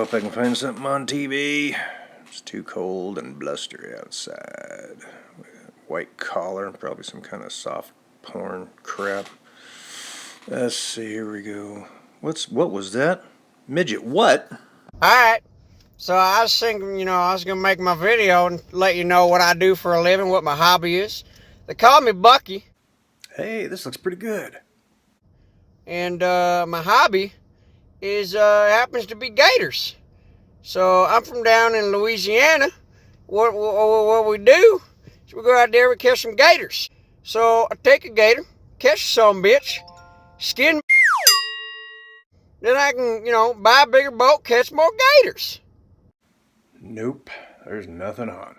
hope I can find something on TV. It's too cold and blustery outside. White collar, probably some kind of soft porn crap. Let's see, here we go. What was that? Midget, what? Alright, so I was thinking, I was going to make my video and let you know what I do for a living, what my hobby is. They call me Bucky. Hey, this looks pretty good. And my hobby is happens to be gators. So I'm from down in Louisiana. What we do is we go out there, we catch some gators. So I take a gator, catch some bitch, skin, then I can, buy a bigger boat, catch more gators. Nope, there's nothing on.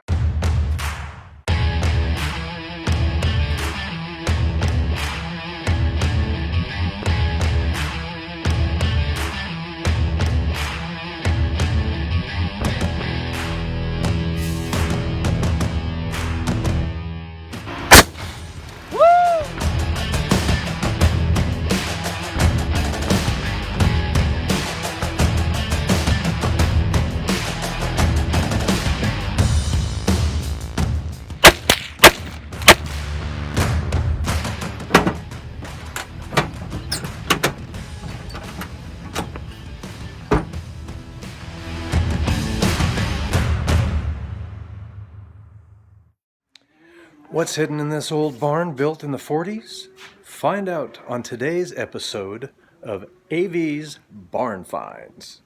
What's hidden in this old barn built in the 40s? Find out on today's episode of AV's Barn Finds.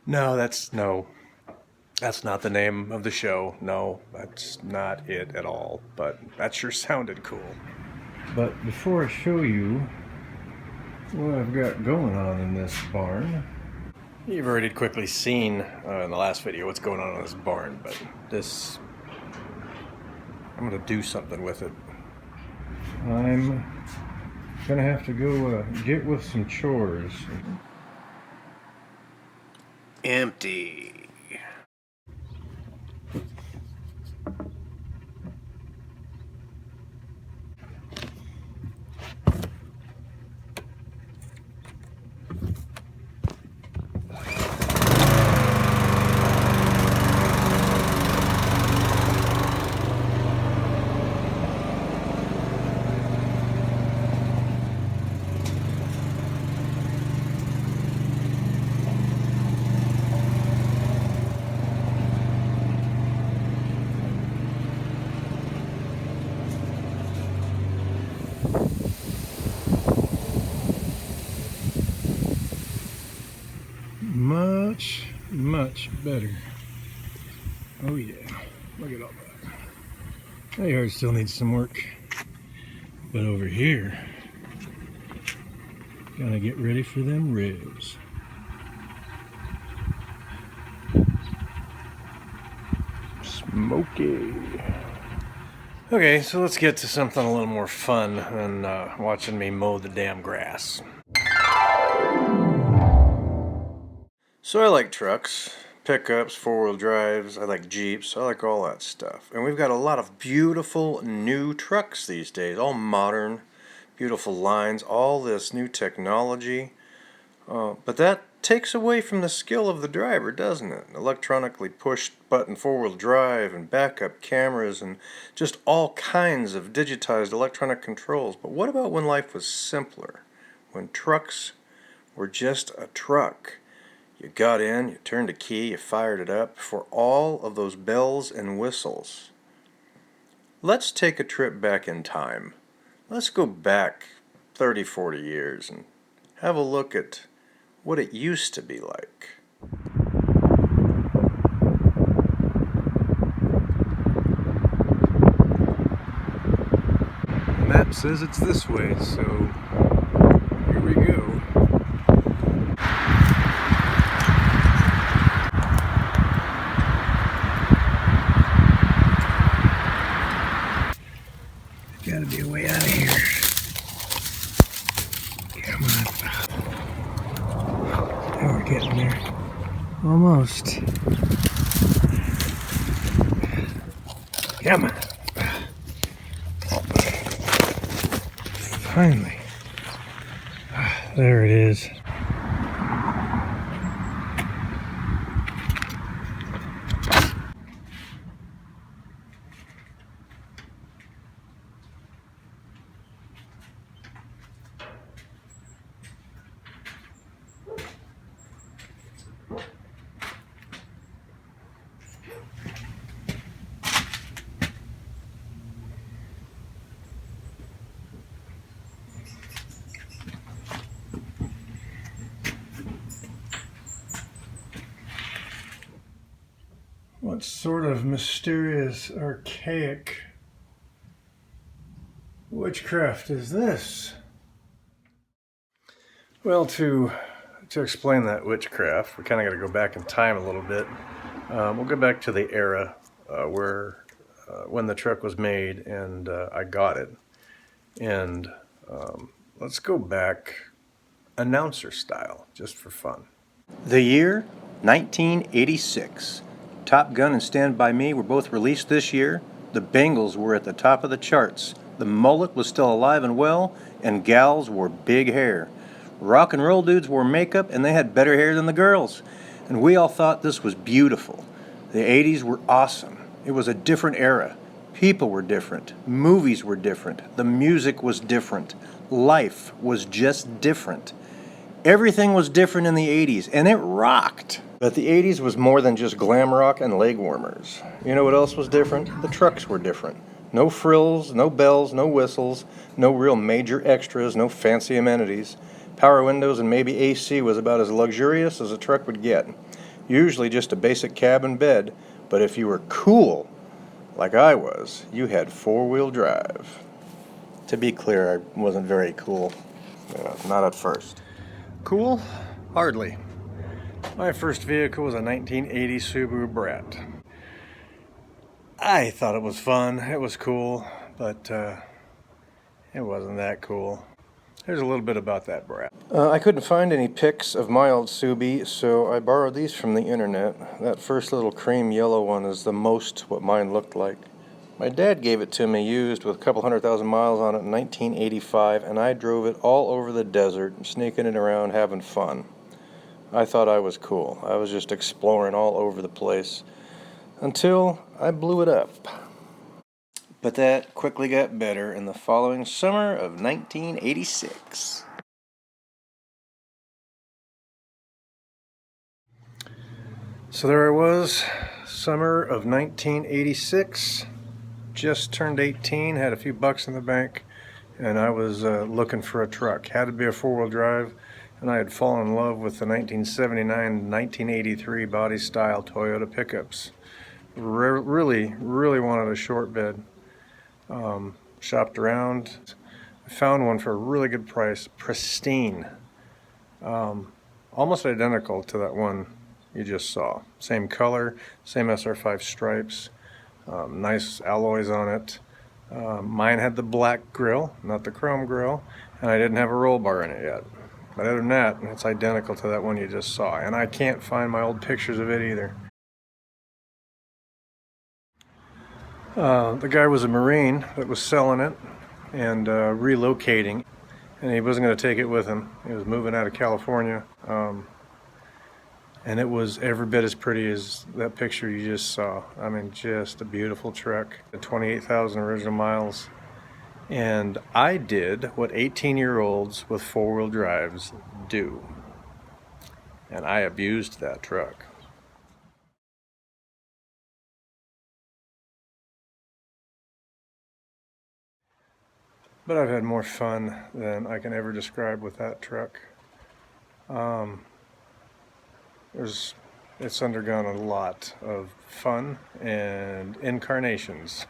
No, that's not the name of the show. No, that's not it at all. But that sure sounded cool. But before I show you what I've got going on in this barn, you've already quickly seen in the last video what's going on in this barn, but I'm going to do something with it. I'm going to have to go get with some chores. Empty. Much better. Oh yeah, look at all that. That yard still needs some work, but over here, gotta get ready for them ribs. Smoky. Okay, so let's get to something a little more fun than watching me mow the damn grass. So I like trucks, pickups, four-wheel drives, I like Jeeps, I like all that stuff. And we've got a lot of beautiful new trucks these days, all modern, beautiful lines, all this new technology. But that takes away from the skill of the driver, doesn't it? Electronically pushed button four-wheel drive and backup cameras and just all kinds of digitized electronic controls. But what about when life was simpler? When trucks were just a truck? You got in, you turned a key, you fired it up for all of those bells and whistles. Let's take a trip back in time. Let's go back 30, 40 years and have a look at what it used to be like. The map says it's this way, so here we go. Gotta be a way out of here. Come on. Now we're getting there. Almost. Come on. Finally. There it is. What sort of mysterious, archaic witchcraft is this? Well, to explain that witchcraft, we kind of got to go back in time a little bit. We'll go back to the era when the truck was made and I got it. And let's go back announcer style, just for fun. The year 1986. Top Gun and Stand By Me were both released this year. The Bengals were at the top of the charts. The mullet was still alive and well, and gals wore big hair. Rock and roll dudes wore makeup, and they had better hair than the girls. And we all thought this was beautiful. The 80s were awesome. It was a different era. People were different. Movies were different. The music was different. Life was just different. Everything was different in the 80s, and it rocked. But the 80s was more than just glam rock and leg warmers. You know what else was different? The trucks were different. No frills, no bells, no whistles, no real major extras, no fancy amenities. Power windows and maybe AC was about as luxurious as a truck would get. Usually just a basic cab and bed, but if you were cool, like I was, you had four-wheel drive. To be clear, I wasn't very cool. Not at first. Cool? Hardly. My first vehicle was a 1980 Subaru Brat. I thought it was fun, it was cool, but it wasn't that cool. There's a little bit about that Brat. I couldn't find any pics of my old Subi, so I borrowed these from the internet. That first little cream yellow one is the most what mine looked like. My dad gave it to me used with a couple 100,000 miles on it in 1985, and I drove it all over the desert, sneaking it around, having fun. I thought I was cool. I was just exploring all over the place until I blew it up. But that quickly got better in the following summer of 1986. So there I was, summer of 1986. Just turned 18, had a few bucks in the bank, and I was looking for a truck. Had to be a four-wheel drive, and I had fallen in love with the 1979-1983 body style Toyota pickups. Really wanted a short bed. Shopped around. I found one for a really good price, pristine. Almost identical to that one you just saw. Same color, same SR5 stripes. Nice alloys on it. Mine had the black grille, not the chrome grille, and I didn't have a roll bar in it yet. But other than that, it's identical to that one you just saw, and I can't find my old pictures of it either. The guy was a Marine that was selling it and relocating, and he wasn't going to take it with him. He was moving out of California. And it was every bit as pretty as that picture you just saw. I mean, just a beautiful truck. 28,000 original miles. And I did what 18-year-olds with four-wheel drives do. And I abused that truck. But I've had more fun than I can ever describe with that truck. It's undergone a lot of fun and incarnations.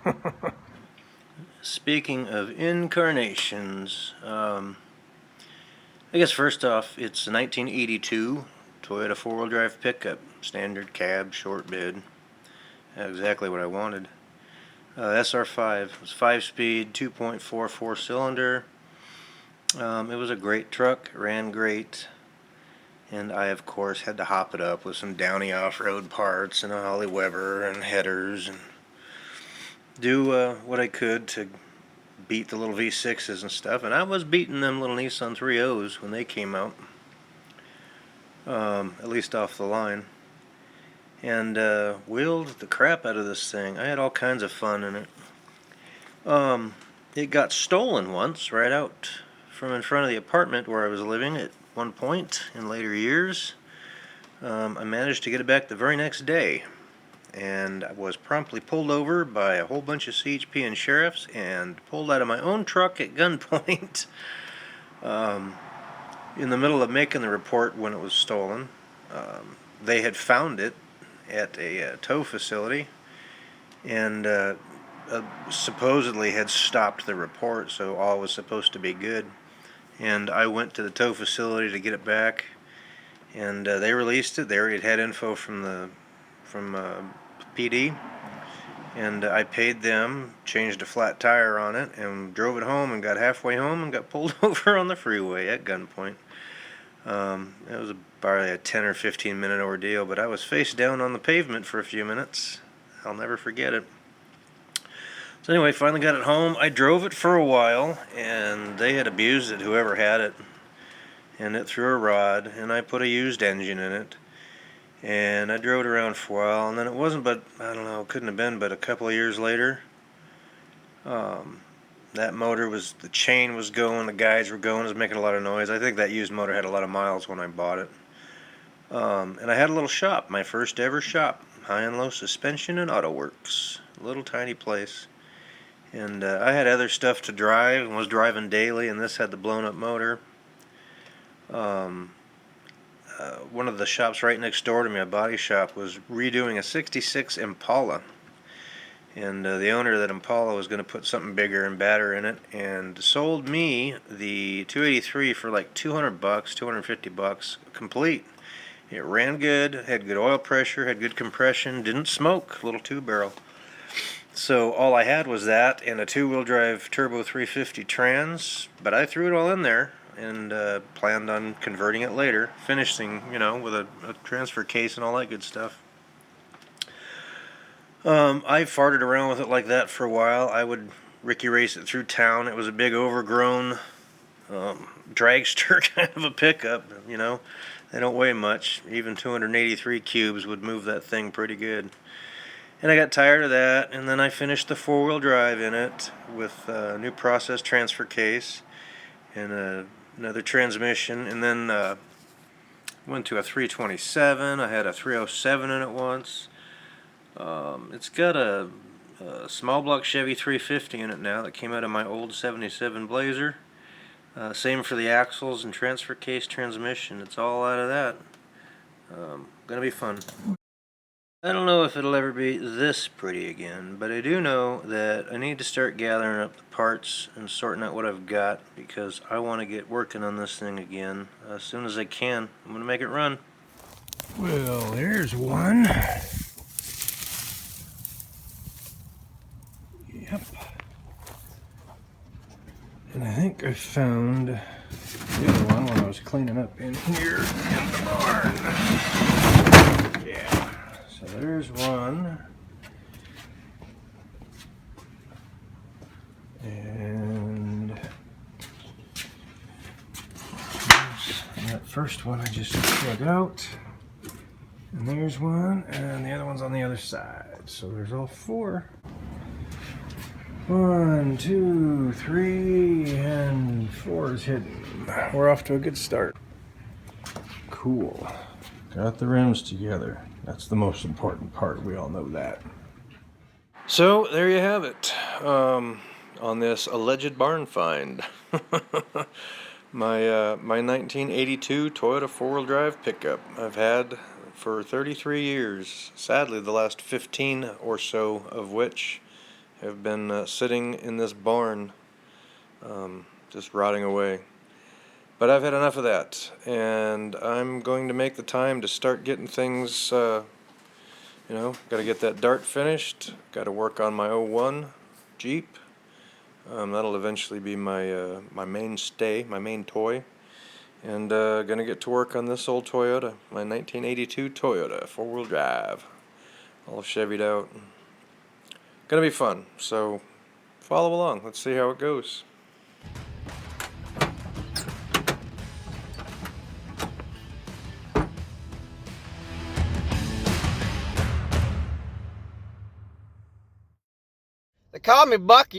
Speaking of incarnations, I guess first off, it's a 1982 Toyota four-wheel drive pickup, standard cab, short bed. Exactly what I wanted. SR5 was 5-speed, 2.44 cylinder. It was a great truck, ran great. And I, of course, had to hop it up with some Downey off-road parts and a Holly Weber and headers and do what I could to beat the little V6s and stuff. And I was beating them little Nissan 3.0s when they came out, at least off the line. And wheeled the crap out of this thing. I had all kinds of fun in it. It got stolen once right out from in front of the apartment where I was living at one point in later years. I managed to get it back the very next day, and I was promptly pulled over by a whole bunch of CHP and sheriffs and pulled out of my own truck at gunpoint in the middle of making the report when it was stolen. They had found it at a tow facility, and supposedly had stopped the report, so all was supposed to be good. And I went to the tow facility to get it back, and they released it. They already had info from PD, and I paid them, changed a flat tire on it, and drove it home, and got halfway home and got pulled over on the freeway at gunpoint. It was probably a 10 or 15 minute ordeal, but I was face down on the pavement for a few minutes. I'll never forget it. So anyway, finally got it home. I drove it for a while, and they had abused it, whoever had it, and it threw a rod, and I put a used engine in it, and I drove it around for a while, and then it wasn't but, I don't know, couldn't have been but a couple of years later, that motor the chain was going, the guides were going, it was making a lot of noise. I think that used motor had a lot of miles when I bought it. And I had a little shop, my first ever shop, high and low suspension and auto works, a little tiny place. And I had other stuff to drive and was driving daily, and this had the blown up motor. One of the shops right next door to me, a body shop, was redoing a 66 Impala. And the owner of that Impala was going to put something bigger and badder in it, and sold me the 283 for like $200, $250, complete. It ran good, had good oil pressure, had good compression, didn't smoke, little 2-barrel. So all I had was that and a 2-wheel drive turbo 350 trans, but I threw it all in there and planned on converting it later, finishing, with a transfer case and all that good stuff. I farted around with it like that for a while. I would Ricky race it through town. It was a big overgrown dragster kind of a pickup, They don't weigh much. Even 283 cubes would move that thing pretty good. And I got tired of that, and then I finished the 4-wheel drive in it with a new process transfer case and another transmission, and then went to a 327. I had a 307 in it once. It's got a small block Chevy 350 in it now that came out of my old 77 Blazer. Same for the axles and transfer case transmission. It's all out of that. Gonna be fun. I don't know if it'll ever be this pretty again, but I do know that I need to start gathering up the parts and sorting out what I've got, because I want to get working on this thing again as soon as I can. I'm going to make it run. Well, there's one. Yep. And I think I found the other one when I was cleaning up in here in the barn. Yeah. So there's one. And that first one I just took out. And there's one, and the other one's on the other side. So there's all 4. 1, 2, 3, and 4 is hidden. We're off to a good start. Cool. Got the rims together. That's the most important part. We all know that. So there you have it. On this alleged barn find. my 1982 Toyota 4-wheel drive pickup I've had for 33 years. Sadly, the last 15 or so of which have been sitting in this barn, just rotting away. But I've had enough of that, and I'm going to make the time to start getting things, got to get that Dart finished, got to work on my '01 Jeep. That'll eventually be my mainstay, my main toy. And gonna get to work on this old Toyota, my 1982 Toyota 4-wheel drive, all Chevied out. Gonna be fun, so follow along. Let's see how it goes. They call me Bucky.